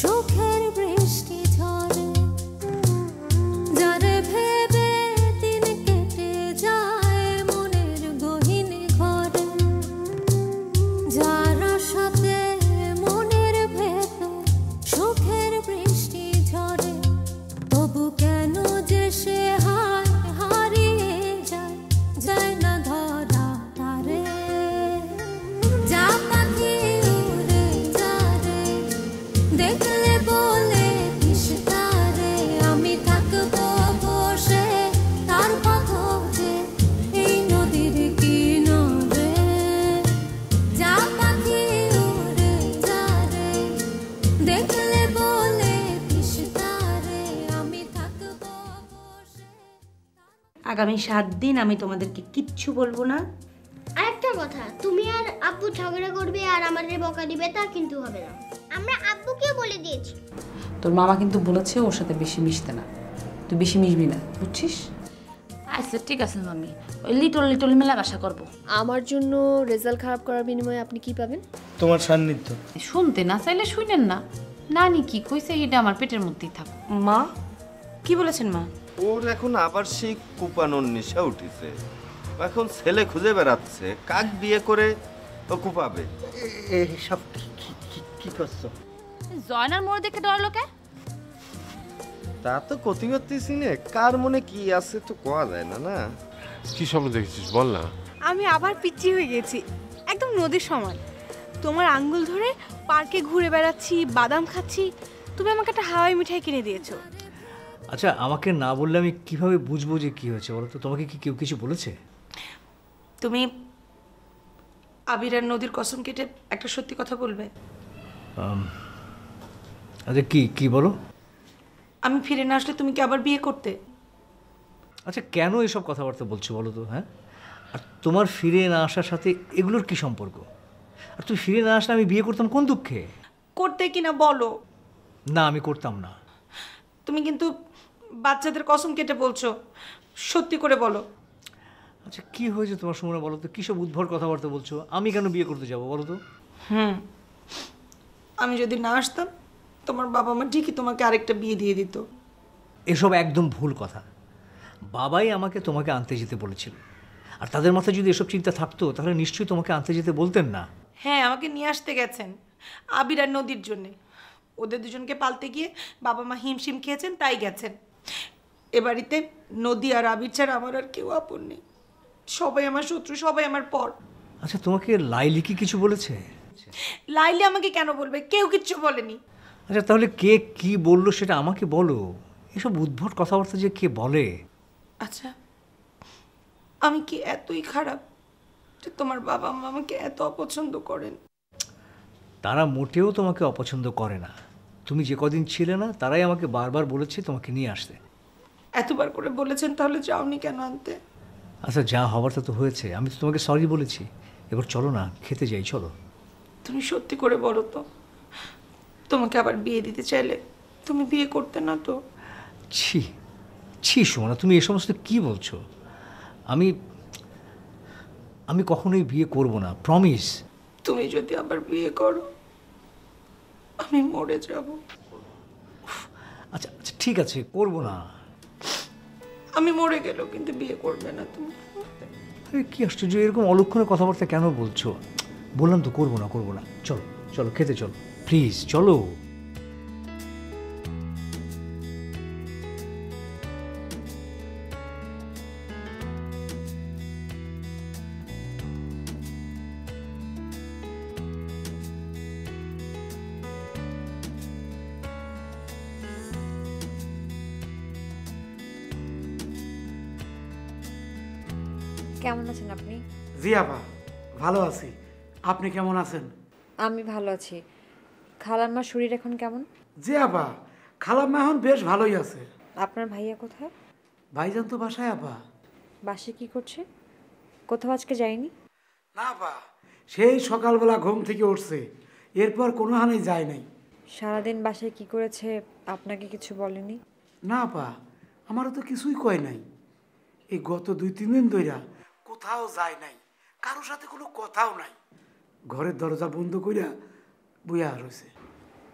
সুখের বৃষ্টি ঝরে যারে ভেবে দিন কেটে যায় মনের গহীন ঘরে, যার সাথে মনের ভেতর সুখের বৃষ্টি ঝরে, তবু কেন যে সে হারিয়ে যায়, যায় না ধরা তারে। যা পাখি উড়ে যা রে, দেখলে বলে দিস তারে, আমি থাকবো বসে তার পথে এই নদীর কিনারে। যা পাখি উড়ে যা রে, দেখলে বলে দিস তারে, আমি থাকবো বসে। আগামী 7 দিন আমি তোমাদেরকে কিচ্ছু বলবো না। আরেকটা কথা, তুমি আর আব্বু ঝগড়া করবে আর আমাদের বকা দিবে তা কিন্তু হবে না। আমরা আব্বুকেও বলে দিয়েছি। তোর মামা কিন্তু বলেছে ওর সাথে বেশি মিশতে না, তুই বেশি মিশবি না, বুঝছিস? আচ্ছা ঠিক আছে মাম্মি, ওই লিটল লিটল মেলামেশা করবো। আমার জন্য রেজাল্ট খারাপ করার বিনিময়ে আপনি কি পাবেন? তোমার সান্নিধ্য। শুনতে না চাইলে শুনেন না, নানি কি কইছে এটা আমার পেটের মধ্যেই থাক। মা কি বলেছেন মা? ওর এখন আবার সেই কুপানোর নেশা উঠেছে, এখন ছেলে খুঁজে বেড়াচ্ছে, কাক বিয়ে করে ও কুপাবে। এইসব কি করছো? জয়নার মোড় দেখে ডর লোকে তা তো ক্ষতি করতেছি না, কার মনে কি আছে তো কোয়া যায় না। না কি স্বপ্ন দেখেছিস বল না। আমি আবার পিচ্চি হয়ে গেছি, একদম নদীর সমান। তোমার আঙ্গুল ধরে পার্কে ঘুরে বেড়াচ্ছি, বাদাম খাচ্ছি, তুমি আমাকে একটা হাওয়াই মিঠাই কিনে দিয়েছো। আচ্ছা আমাকে না বললে আমি কিভাবে বুঝবো যে কি হয়েছে বলো তো? তোমাকে কি কেউ কিছু বলেছে? তুমি আবির আর নদীর কসম কেটে একটা সত্যি কথা বলবে? আচ্ছা কি বলো? আমি ফিরে না আসলে তুমি কি আবার বিয়ে করতে? আচ্ছা কেন এসব কথাবার্তা বলছো বলো তো? হ্যাঁ, আর তোমার ফিরে না আসার সাথে এগুলোর কি সম্পর্ক? আর তুমি ফিরে না আসলে আমি বিয়ে করতাম কোন দুঃখে? করতে কিনা বলো। না আমি করতাম না। তুমি কিন্তু বাচ্চাদের কসম কেটে বলছো, সত্যি করে বলো। আচ্ছা কি হয়েছে তোমার সময় বলো তো? কী সব উদ্ভট কথাবার্তা বলছো? আমি কেন বিয়ে করতে যাবো বলো তো? আমি যদি না আসতাম তোমার বাবা মা ঠিকই তোমাকে আরেকটা বিয়ে দিয়ে দিত। এসব একদম ভুল কথা। বাবাই আমাকে তোমাকে আনতে যেতে বলেছিল, আর তাদের মাথায় যদি এসব চিন্তা থাকতো তাহলে নিশ্চয়ই তোমাকে আনতে যেতে বলতেন না। হ্যাঁ, আমাকে নিয়ে আসতে গেছেন আবির আর নদীর জন্যে। ওদের দুজনকে পালতে গিয়ে বাবা মা হিমশিম খেয়েছেন, তাই গেছেন। এ বাড়িতে নদী আর আবির ছাড়া আমার আর কেউ আপন নেই। সবাই আমার শত্রু, সবাই আমার পর। আচ্ছা তোমাকে লাইলি কি কিছু বলেছে? লাইলি আমাকে কেন বলবে? কেউ কিচ্ছু বলেনি। আচ্ছা তাহলে কে কি বললো সেটা আমাকে বলো। এসব উদ্ভট কথাবার্তা যে কে বলে? আচ্ছা আমি কি এতই খারাপ যে তোমার বাবা মা আমাকে এত অপছন্দ করেন? তারা মোটেও তোমাকে অপছন্দ করে না। তুমি যে কদিন ছিলে না তারাই আমাকে বারবার বলেছে তোমাকে নিয়ে আসতে। এতবার করে বলেছেন, তাহলে যাওনি কেন আনতে? আচ্ছা যা হবার তা তো হয়েছে, আমি তো তোমাকে সরি বলেছি। এবার চলো না খেতে যাই, চলো। তুমি সত্যি করে বলো তো, তোমাকে আবার বিয়ে দিতে চাইলে তুমি বিয়ে করতে না তো? ছি ছি সোনা, তুমি এ সমস্ত কি বলছো? আমি আমি কখনোই বিয়ে করব না, প্রমিস। তুমি যদি আবার বিয়ে করো আমি মরে যাব। আচ্ছা আচ্ছা ঠিক আছে, করব না। আমি মরে গেলেও কিন্তু বিয়ে করবে না তুমি? আরে কি আশ্চর্য, এরকম অলক্ষণে কথাবার্তা কেন বলছো? বললাম তো করব না। চলো চলো খেতে চলো, প্লিজ চলো। কেমন আছেন আপনি? জি আপা ভালো আছি, আপনি কেমন আছেন? আমি ভালো আছি। খালাম্মার শরীর এখন কেমন? জি আপা খালাম্মা এখন বেশ ভালোই আছে। আপনার ভাইয়া কোথায়? ভাইজান তো বাসায় আপা। বাসে কি করছে? কোথাও আজকে যায়নি? না আপা, সেই সকালবেলা ঘুম থেকে উঠছে, এরপর কোনো হানে যায় নাই। সারাদিন বাসায় কি করেছে আপনাকে কিছু বলেনি? না আপা, আমারও তো কিছুই কয় নাই। এই গত 2-3 দিন ধইরা কোথাও যায় নাই, কারোর সাথে কোনো কথাও নাই, ঘরের দরজা বন্ধ কইরা বইয়া রয়েছে।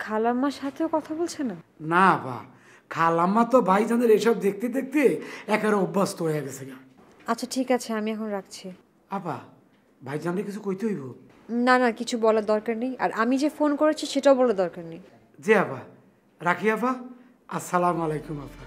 খালাম্মার সাথেও কথা বলছে না? না আপা, খালাম্মা তো ভাইজানের এসব দেখতে দেখতে একেবারে অভ্যস্ত হয়ে গেছে গা। আচ্ছা ঠিক আছে, আমি এখন রাখছি। আপা, ভাইজানরে কিছু কইতে হইব? না না, কিছু বলার দরকার নেই, আর আমি যে ফোন করেছি সেটাও বলার দরকার নেই। জি আপা, রাখি আপা। আসসালামু আলাইকুম আপা।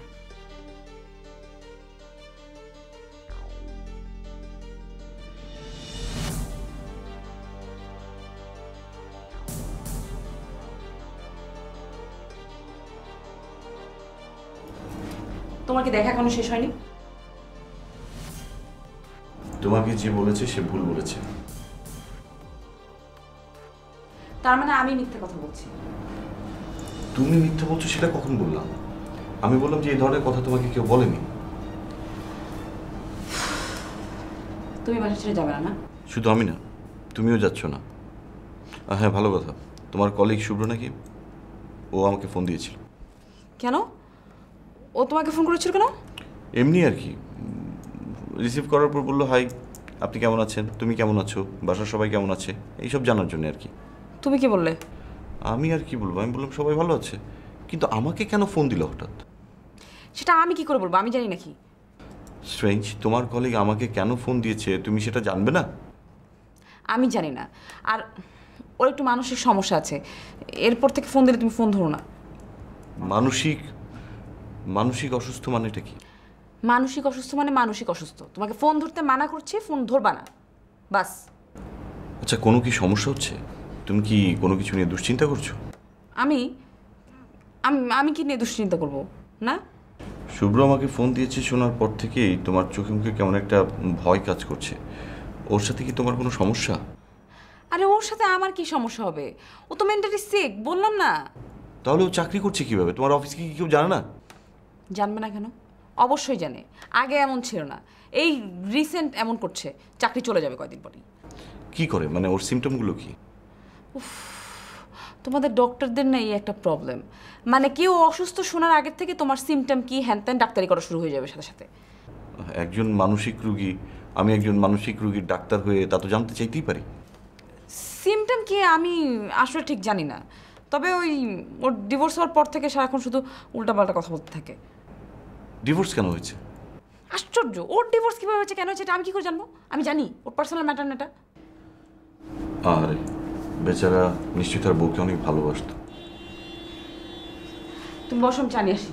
তোমার কি দেখা এখনো শেষ হয়নি? তোমাকে যে বলেছে সে ভুল বলেছে। তার মানে আমি মিথ্যে কথা বলছি? তুমি মিথ্যা বলছো সেটা কখন বললাম? আমি বললাম যে এই ধরনের কথা তোমাকে কেউ বলেনি। তুমি বাসা ছেড়ে যাবে না? শুধু আমি না, তুমিও যাচ্ছ না। হ্যাঁ, ভালো কথা, তোমার কলিগ শুভ্র নাকি, ও আমাকে ফোন দিয়েছিল। কেন? ও তোমাকে ফোন করেছিল কেন? এমনি আর কি, রিসিভ করার পর বললো, হাই আপনি কেমন আছেন, তুমি কেমন আছো, বাসার সবাই কেমন আছে, এইসব জানার জন্য আর কি। তুমি কি বললে? আমি আর কি বলবো, আমি বললাম সবাই ভালো আছে, কিন্তু আমাকে কেন ফোন দিল হঠাৎ? সেটা আমি কি করে বলবো, আমি জানি নাকি? স্ট্রেঞ্জ, তোমার কলিগ আমাকে কেন ফোন দিয়েছে তুমি সেটা জানবে না? আমি জানি না, আর ওর একটু মানসিক সমস্যা আছে, এরপর থেকে ফোন দিলে তুমি ফোন ধরো না। মানসিক অসুস্থ মানে এটা কি? মানসিক অসুস্থ মানে মানসিক অসুস্থ, তোমাকে ফোন ধরতে মানা করছি, ফোন ধরবা না, বাস। আচ্ছা, কোনো কি সমস্যা হচ্ছে? তুমি কি কোনো কিছু নিয়ে দুশ্চিন্তা করছো? আমি আমি কি নিয়ে দুশ্চিন্তা করব? না। শুভ্র আমাকে ফোন দিয়েছে শোনার পর থেকেই তোমার চোখে মুখে কেমন একটা ভয় কাজ করছে। ওর সাথে কি তোমার কোনো সমস্যা? আরে ওর সাথে আমার কি সমস্যা হবে? ও তো মেন্টালি সিক, বললাম না। তাহলে ও চাকরি করছে কিভাবে? তোমার অফিসে কি কেউ জানে না? জানবে না কেন? অবশ্যই জানে, আগে এমন ছিল না, এই রিসেন্ট এমন করছে, চাকরি চলে যাবে কয়দিন পরেই। কি করে মানে, ওর সিমটমগুলো কি? তোমাদের ডক্টরদের না এই একটা প্রবলেম, মানে কেউ অসুস্থ শোনার আগের থেকে তোমার সিমটম কি হ্যান ত্যান ডাক্তারি করা শুরু হয়ে যাবে সাথে সাথে। একজন মানসিক রোগী, আমি একজন মানসিক রোগীর ডাক্তার হয়ে তা তো জানতে চাইতেই পারি। সিমটম কি আমি আসলে ঠিক জানি না, তবে ওই ওর ডিভোর্স হওয়ার পর থেকে সারাক্ষণ শুধু উল্টাপাল্টা কথা বলতে থাকে। ডিভোর্স কেন হয়েছে? আশ্চর্য, ওর ডিভোর্স কীভাবে হয়েছে, কেন হয়েছে, এটা আমি কী করে জানবো? আমি জানি ওর পার্সোনাল ম্যাটার না এটা। আরে বেচারা নিশ্চয়ই তার বউকে অনেক ভালোবাসতো। তুমি বসো, আমি জানি আসি।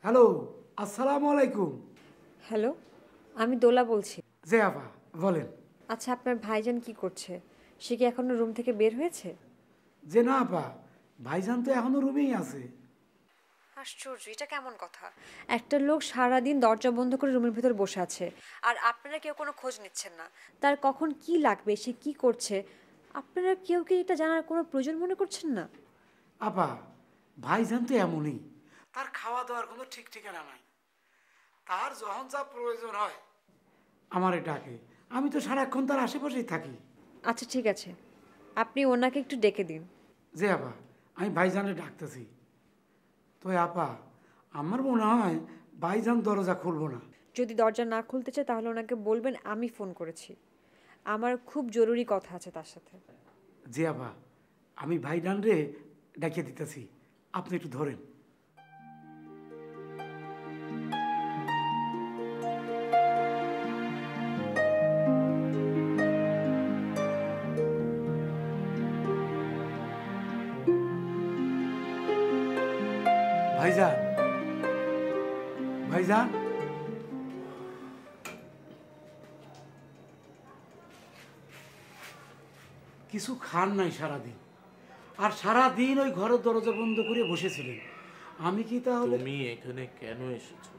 হ্যালো, আসসালামু আলাইকুম। হ্যালো, আমি দোলা বলছি। জি আপা, বলেন। আচ্ছা, আপনার ভাইজান কি করছে? সে কি এখনো রুম থেকে বের হয়েছে? যে না আপা, ভাইজান তো এখনো রুমেই আছে। আশ্চর্য, এটা কেমন কথা? একটা লোক সারাদিন দরজা বন্ধ করে রুমের ভিতর বসে আছে, আর আপনারা কেউ কোনো খোঁজ নিচ্ছেন না তার কখন কি লাগবে, সে কি করছে। আপনারা কেউ কি এটা জানার কোনো প্রয়োজন মনে করছেন না? আপা, ভাইজান তো এমনই, তার খাওয়া দাওয়ার কোনো ঠিক ঠিকানা নাই। তার যখন যা প্রয়োজন হয় আমারে ডাকে, আমি তো সারাক্ষণ তার আশেপাশেই থাকি। আচ্ছা ঠিক আছে, আপনি ওনাকে একটু ডেকে দিন। যে আপা, আমি ভাইজানে ডাকতেছি। তো আপা, আমার মনে হয় ভাইজান দরজা খুলবো না। যদি দরজা না খুলতে চায় তাহলে ওনাকে বলবেন আমি ফোন করেছি, আমার খুব জরুরি কথা আছে তার সাথে। যে আপা, আমি ভাইজান রে ডাকিয়ে দিতেছি, আপনি একটু ধরেন। ভাইজান, ভাইজান, কিছু খান নাই সারাদিন, আর সারাদিন ওই ঘরের দরজা বন্ধ করে বসেছিলেন। আমি কি তাহলে? তুমি এখানে কেন এসেছো?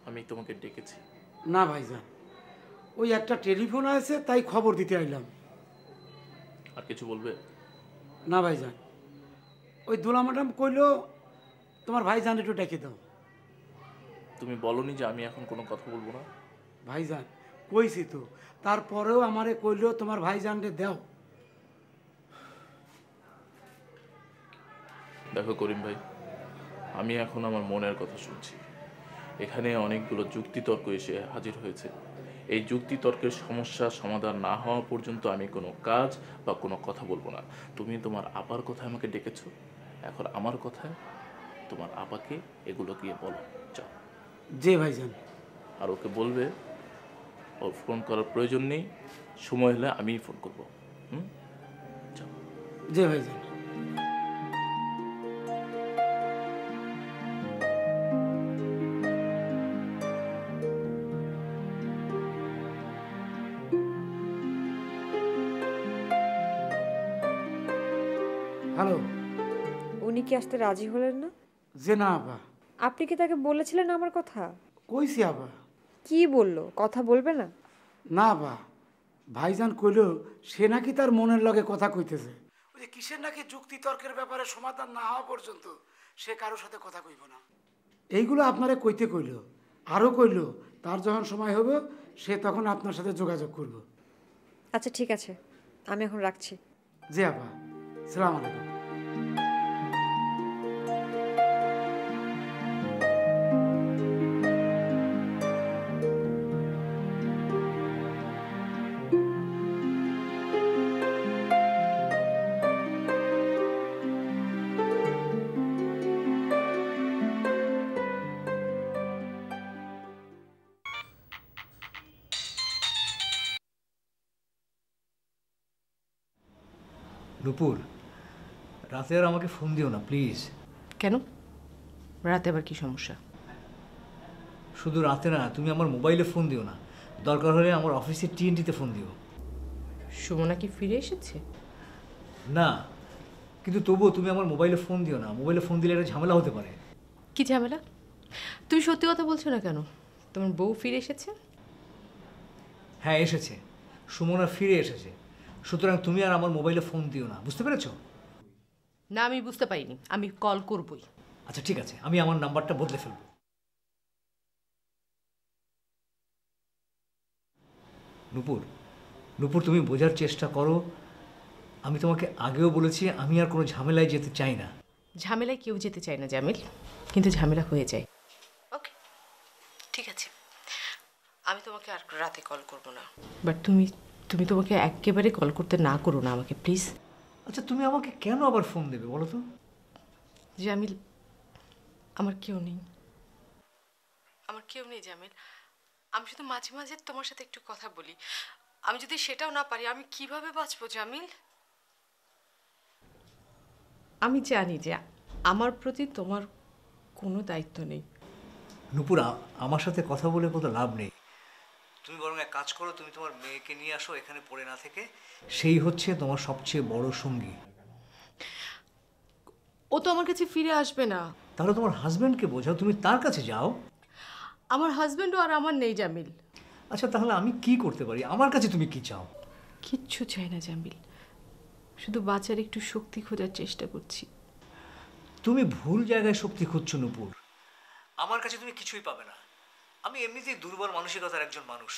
আমি তোমাকে ডেকেছি। না ভাইজান, ওই একটা টেলিফোন আছে তাই খবর দিতে আইলাম। আর কিছু বলবে? না ভাইজান, ওই দোলা ম্যাডাম কইলো তোমার ভাইজান একটু ডেকে দাও। তুমি বলনি যে আমি এখন কোনো কথা বলবো না? ভাইজান কইছি তো, তারপরেও আমারে কইলো তোমার ভাইজানকে দাও। দেখো করিম ভাই, আমি এখন আমার মনের কথা শুনছি। এখানে অনেকগুলো যুক্তিতর্ক এসে হাজির হয়েছে। এই যুক্তিতর্কের সমস্যা সমাধান না হওয়া পর্যন্ত আমি কোনো কাজ বা কোনো কথা বলবো না। তুমি তোমার আপার কথায় আমাকে ডেকেছো, এখন আমার কথায় তোমার আপাকে এগুলো গিয়ে বলো, যাও। জি ভাইজান। আর ওকে বলবে ওর ফোন করার প্রয়োজন নেই, সময় হলে আমিই ফোন করবো। যাও। জি ভাইজান। হ্যালো। উনি কি আসতে রাজি হলেন না? যে না আবা। আপনি কি তাকে বলেছিলেন আমার কথা? কইছি আবা। কি বললো? কথা বলবে না? না আবা, ভাইজান কইল সে নাকি তার মনের লগে কথা কইতেছে। ওই যে কিসের নাকি যুক্তি তর্কের ব্যাপারে সমাধান না হওয়া পর্যন্ত সে কারোর সাথে কথা কইব না। এইগুলো আপনারে কইতে কইল, আরও কইল তার যখন সময় হবে সে তখন আপনার সাথে যোগাযোগ করব। আচ্ছা ঠিক আছে, আমি এখন রাখছি। জি আপা, সালাম আলাইকুম। নুপুর, রাতে আর আমাকে ফোন দিও না প্লিজ। কেন? রাতে আবার কি সমস্যা? শুধু রাতে না, তুমি আমার মোবাইলে ফোন দিও না, দরকার হলে আমার অফিসের TNT-তে ফোন দিও। সুমনা কি ফিরে এসেছে? না, কিন্তু তবুও তুমি আমার মোবাইলে ফোন দিও না। মোবাইলে ফোন দিলে একটা ঝামেলা হতে পারে। কি ঝামেলা? তুমি সত্যি কথা বলছো না কেন? তোমার বউ ফিরে এসেছে? হ্যাঁ এসেছে, সুমনা ফিরে এসেছে। সুতরাং তুমি আর আমার মোবাইলে ফোন দিও না, বুঝতে পেরেছো? না, আমি বুঝতে পারিনি। আমি কল করবই। আচ্ছা ঠিক আছে, আমি আমার নাম্বারটা বদলে ফেলবো। নুপুর, নুপুর তুমি বোঝার চেষ্টা করো। আমি তোমাকে আগেও বলেছি আমি আর কোনো ঝামেলায় যেতে চাই না। ঝামেলায় কেউ যেতে চায় না জামিল, কিন্তু ঝামেলা হয়ে যায়। ওকে ঠিক আছে, আমি তোমাকে আর রাতে কল করব না। বাট তুমি তোমাকে একেবারে কল করতে না করো না আমাকে প্লিজ। আচ্ছা তুমি আমাকে কেন আবার ফোন দেবে বলো তো? জামিল, আমার কেউ নেই, আমার কেউ নেই জামিল। আমি শুধু মাঝে মাঝে তোমার সাথে একটু কথা বলি। আমি যদি সেটাও না পারি আমি কিভাবে বাঁচবো জামিল? আমি জানি যে আমার প্রতি তোমার কোনো দায়িত্ব নেই। নুপুর, আমার সাথে কথা বলে কোনো লাভ নেই। তুমি বরং এক কাজ করো, তুমি তোমার মেয়েকে নিয়ে আসো এখানে পড়ে না থেকে। সেই হচ্ছে তোমার সবচেয়ে বড় সঙ্গী। ও তো আমার কাছে ফিরে আসবে না। তাহলে তোমার হাজব্যান্ডকে বোঝাও, তুমি তার কাছে যাও। আমার হাজব্যান্ডও আর আমার নেই জামিল। আচ্ছা তাহলে আমি কি করতে পারি? আমার কাছে তুমি কি চাও? কিচ্ছু চাই না জামিল, শুধু বাঁচার একটু শক্তি খোঁজার চেষ্টা করছি। তুমি ভুল জায়গায় শক্তি খুঁজছো নুপুর। আমার কাছে তুমি কিছুই পাবে না। আমি এমনিতেই দুর্বল মানসিকতার একজন মানুষ।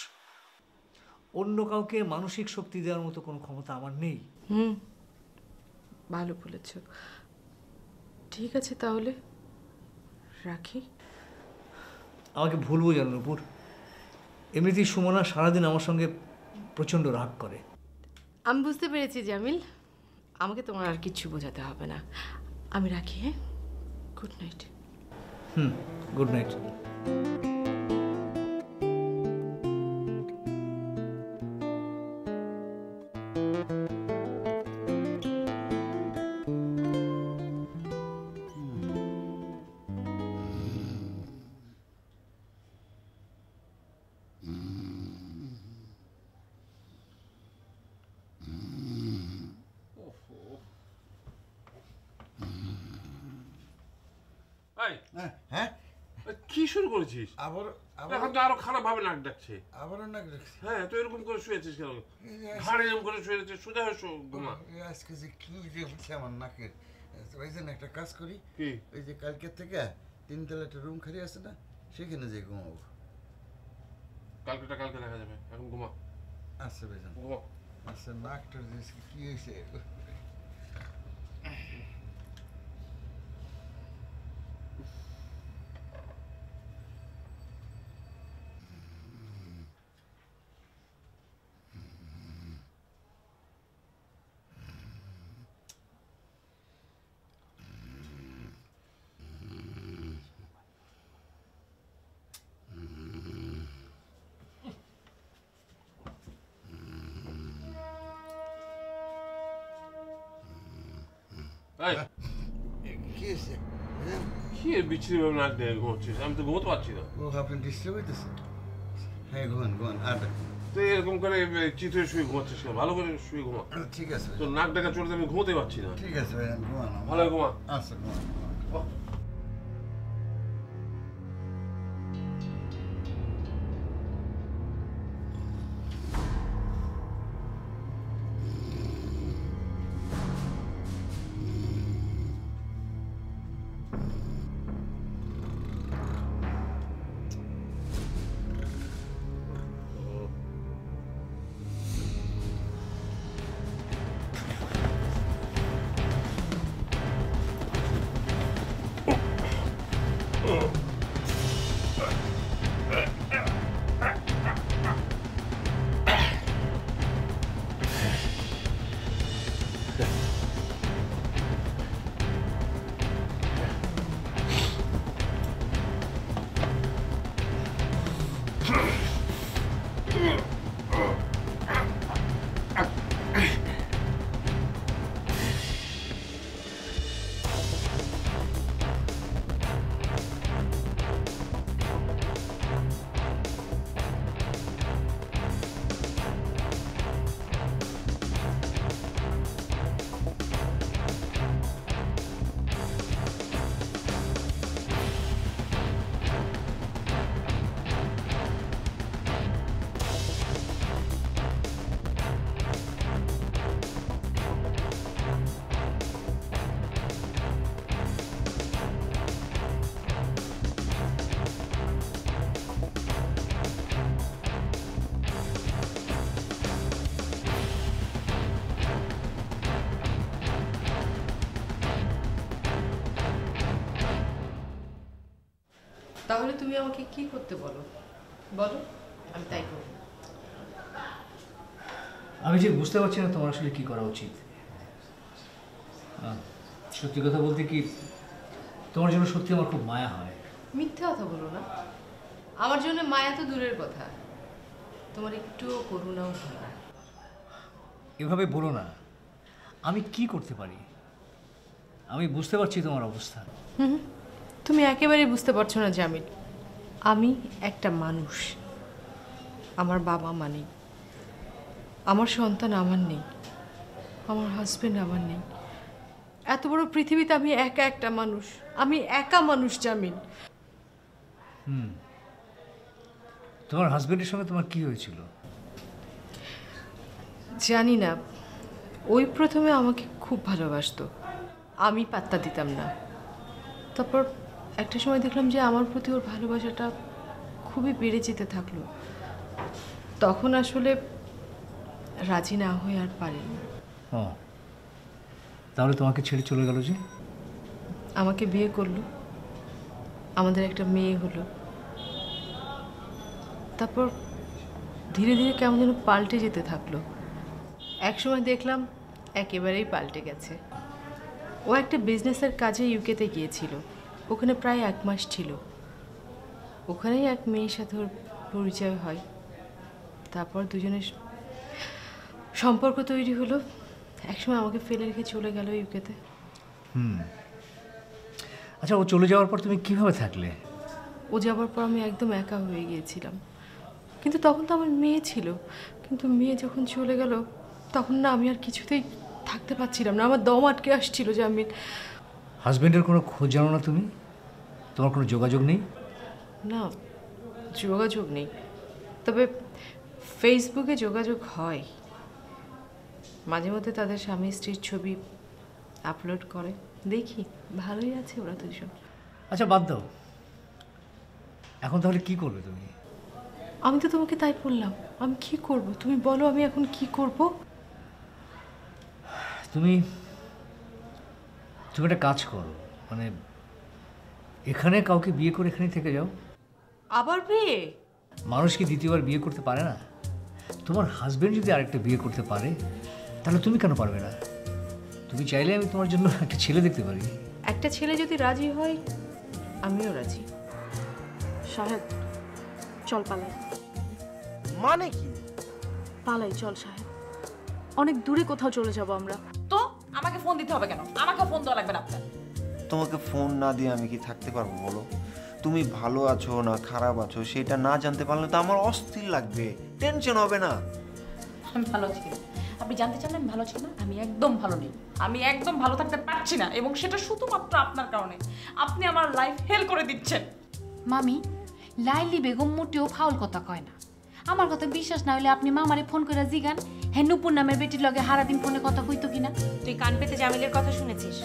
অন্য কাউকে মানসিক শক্তি দেওয়ার মতো কোনো ক্ষমতা আমার নেই। ভালো বলেছ। ঠিক আছে তাহলে রাখি। আমাকে ভুল বোঝানো নুপুর। এমনিতেই সুমনা সারাদিন আমার সঙ্গে প্রচণ্ড রাগ করে। আমি বুঝতে পেরেছি জামিল, আমাকে তোমার আর কিচ্ছু বোঝাতে হবে না। আমি রাখি। হ্যাঁ, গুড নাইট। Good night. হ্যাঁ কি শুরু করেছিস? এখন তো আরো খারাপ ভাবে নাক ডাকছে। আবারও নাক ডাকছে? হ্যাঁ, তো এরকম করে শুয়েছিস কেন? ঘাড়ে এরকম করে শুয়েছিস, সোজা হয়ে শো, ঘুমা। আজকে যে কি যে হচ্ছে আমার নাকের, ওই জন্য একটা কাজ করি। কি? ওই যে কালকের থেকে 3 তলা একটা রুম খালি আছে না, সেখানে যে ঘুমাবো। কালকে দেখা যাবে, এখন ঘুমা। আচ্ছা ভাইজান ঘুমা। আচ্ছা, নাকটার যে কি হয়েছে। কি হয়েছে? কি এর বিচ্ছিরি ভাবে নাক দিয়ে ঘুমোচ্ছিস? আমি তো ঘুমোতে পারছি না। ও আপনার ডিস্টার্ব হইতেছে? হ্যাঁ ঘুমান আর তুই এরকম করে চিত হয়ে শুয়ে ঘুমাচ্ছিস কেন? ভালো করে শুয়ে ঘুমা। ঠিক আছে তোর নাক ডাকা চলতে আমি ঘুমোতে পারছি না। ঠিক আছে ভাই, ঘুমান ভালো ঘুমা। আচ্ছা ঘুমান। তাহলে তুমি আমাকে কি করতে বলো? বলো, আমি তাই করব। আমি যে বুঝতে পারছি না তোমার আসলে কি করা উচিত। সত্যি কথা বলতে কি, তোমার জন্য সত্যি আমার খুব মায়া হয়। মিথ্যে কথা বলো না। আমার জন্য মায়া তো দূরের কথা, তোমার একটুও করুণাও হয় না। এভাবে বলো না। আমি কি করতে পারি? আমি বুঝতে পারছি তোমার অবস্থা। তুমি একেবারেই বুঝতে পারছো না জামিল। আমি একটা মানুষ, আমার বাবা মা নেই, আমার সন্তান আমার নেই, আমার হাজবেন্ড আমার নেই। এত বড় পৃথিবীতে আমি একা একটা মানুষ, আমি একা মানুষ জামিল। তোমার হাজবেন্ডের সঙ্গে তোমার কি হয়েছিল? জানি না, ওই প্রথমে আমাকে খুব ভালোবাসতো, আমি পাত্তা দিতাম না। তারপর একটা সময় দেখলাম যে আমার প্রতি ওর ভালোবাসাটা খুবই বেড়ে যেতে থাকলো। তখন আসলে রাজি না হয়ে আর পারিনি। ও, তাহলে তোমাকে ছেড়ে চলে গেল যে? আমাকে বিয়ে করলো, আমাদের একটা মেয়ে হলো। তারপর ধীরে ধীরে কেমন যেন পাল্টে যেতে থাকলো। একসময় দেখলাম একেবারেই পাল্টে গেছে। ও একটা বিজনেসের কাজে ইউকেতে গিয়েছিল, ওখানে প্রায় 1 মাস ছিল। ওখানেই এক মেয়ের সাথে ওর পরিচয় হয়। তারপর দুজনের সম্পর্ক তৈরি হলো। একসময় আমাকে ফেলে রেখে চলে গেল ইউকেতে। আচ্ছা, ও চলে যাওয়ার পর তুমি কিভাবে থাকলে? ও যাওয়ার পর আমি একদম একা হয়ে গিয়েছিলাম। কিন্তু তখন তো আমার মেয়ে ছিল। কিন্তু মেয়ে যখন চলে গেল তখন না আমি আর কিছুতেই থাকতে পারছিলাম না, আমার দম আটকে আসছিল যে আমি। হাজবেন্ডের কোনো খোঁজ জানো না তুমি? তোমার কোনো যোগাযোগ নেই? না, যোগাযোগ নেই, তবে ফেসবুকে যোগাযোগ হয়। মাঝে মধ্যে তাদের স্বামী স্ত্রীর ছবি আপলোড করে, দেখি ভালোই আছে ওরা দুজন। আচ্ছা বাদ দাও, এখন তাহলে কি করবে তুমি? আমি তো তোমাকে তাই বললাম, আমি কি করব তুমি বলো, আমি এখন কি করব? তুমি একটা কাজ করো, মানে এখানে কাউকে বিয়ে করে এখানে থেকে যাও। আবার বিয়ে? মানুষ কি দ্বিতীয়বার বিয়ে করতে পারে না? তোমার হাজবেন্ড যদি আরেকটা বিয়ে করতে পারে তাহলে তুমি কেন পারবে না? তুমি চাইলে আমি তোমার জন্য একটা ছেলে দেখতে পারি। একটা ছেলে যদি রাজি হয় আমিও রাজি। সাহেব চল পালাই। মানে কি? পালাই চল সাহেব, অনেক দূরে কোথাও চলে যাব আমরা। তো আমাকে ফোন দিতে হবে কেন? আমাকে ফোন দেওয়া লাগবে না আপনার। তোমাকে ফোন না দিয়ে আমি কি থাকতে পারবো বলো? তুমি ভালো আছো না খারাপ আছো সেটা না জানতে পারলে তো আমার অস্থির লাগবে, টেনশন হবে না? আমি ভালো আছি কিনা আপনি জানতে চান? আমি ভালো আছি না? আমি একদম ভালো নেই, আমি একদম ভালো থাকতে পারছি না, এবং সেটা শুধুমাত্র আপনার কারণে। আপনি আমার লাইফ হেল করে দিচ্ছেন। মামি, লাইলি বেগম মোটেও ফাউল কথা কয় না। আমার কথা বিশ্বাস না হলে আপনি মামারে ফোন করে জিগান, হ্যাঁ নুপুর নামের বেটির লগে সারাদিন ফোনে কথা কইতো কিনা। তুই কান পেতে জামিলের কথা শুনেছিস?